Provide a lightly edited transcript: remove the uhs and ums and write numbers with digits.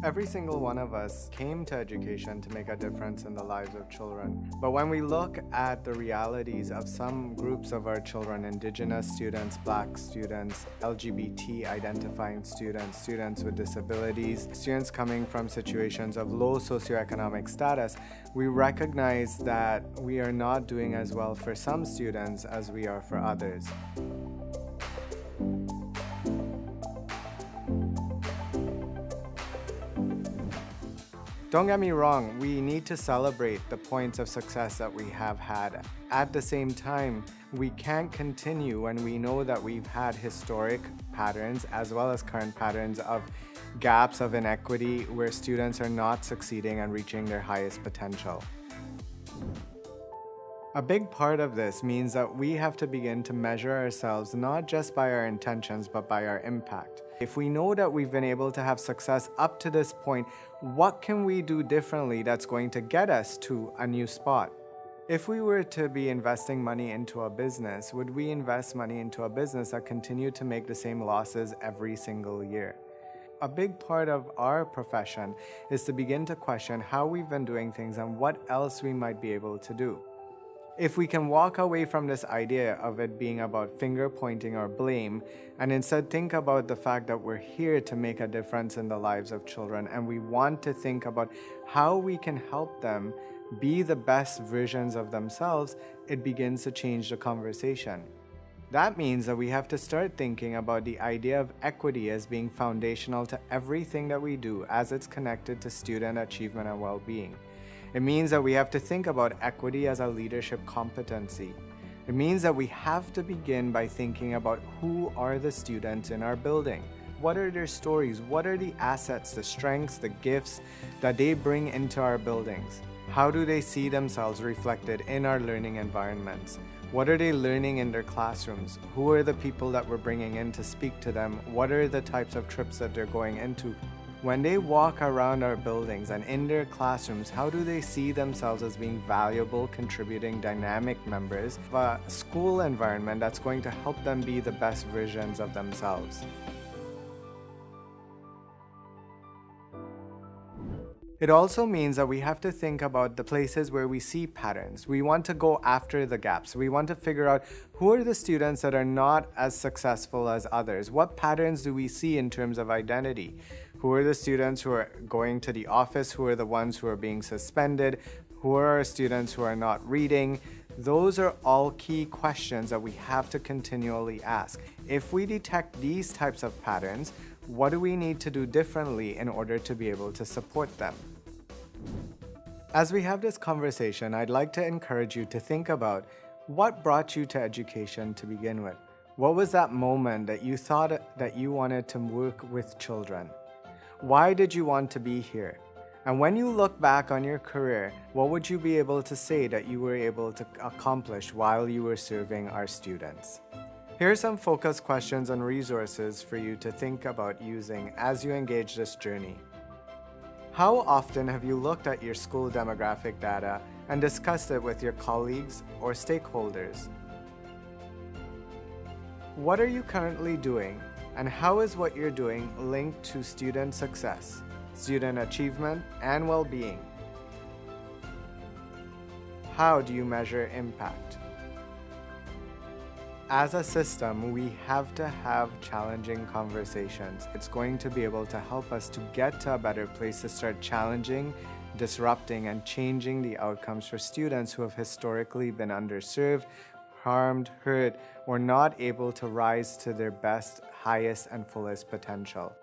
Every single one of us came to education to make a difference in the lives of children. But when we look at the realities of some groups of our children, Indigenous students, Black students, LGBT identifying students, students with disabilities, students coming from situations of low socioeconomic status, we recognize that we are not doing as well for some students as we are for others. Don't get me wrong, we need to celebrate the points of success that we have had. At the same time, we can't continue when we know that we've had historic patterns as well as current patterns of gaps of inequity where students are not succeeding and reaching their highest potential. A big part of this means that we have to begin to measure ourselves not just by our intentions but by our impact. If we know that we've been able to have success up to this point, what can we do differently that's going to get us to a new spot? If we were to be investing money into a business, would we invest money into a business that continued to make the same losses every single year? A big part of our profession is to begin to question how we've been doing things and what else we might be able to do. If we can walk away from this idea of it being about finger pointing or blame, and instead think about the fact that we're here to make a difference in the lives of children and we want to think about how we can help them be the best versions of themselves, it begins to change the conversation. That means that we have to start thinking about the idea of equity as being foundational to everything that we do as it's connected to student achievement and well-being. It means that we have to think about equity as a leadership competency. It means that we have to begin by thinking about who are the students in our building. What are their stories? What are the assets, the strengths, the gifts that they bring into our buildings? How do they see themselves reflected in our learning environments? What are they learning in their classrooms? Who are the people that we're bringing in to speak to them? What are the types of trips that they're going into? When they walk around our buildings and in their classrooms, how do they see themselves as being valuable, contributing, dynamic members of a school environment that's going to help them be the best versions of themselves? It also means that we have to think about the places where we see patterns. We want to go after the gaps. We want to figure out who are the students that are not as successful as others. What patterns do we see in terms of identity? Who are the students who are going to the office? Who are the ones who are being suspended? Who are our students who are not reading? Those are all key questions that we have to continually ask. If we detect these types of patterns, what do we need to do differently in order to be able to support them? As we have this conversation, I'd like to encourage you to think about what brought you to education to begin with. What was that moment that you thought that you wanted to work with children? Why did you want to be here? And when you look back on your career, what would you be able to say that you were able to accomplish while you were serving our students? Here are some focus questions and resources for you to think about using as you engage this journey. How often have you looked at your school demographic data and discussed it with your colleagues or stakeholders? What are you currently doing, and how is what you're doing linked to student success, student achievement, and well-being? How do you measure impact? As a system, we have to have challenging conversations. It's going to be able to help us to get to a better place to start challenging, disrupting, and changing the outcomes for students who have historically been underserved, harmed, hurt, or not able to rise to their best, highest, and fullest potential.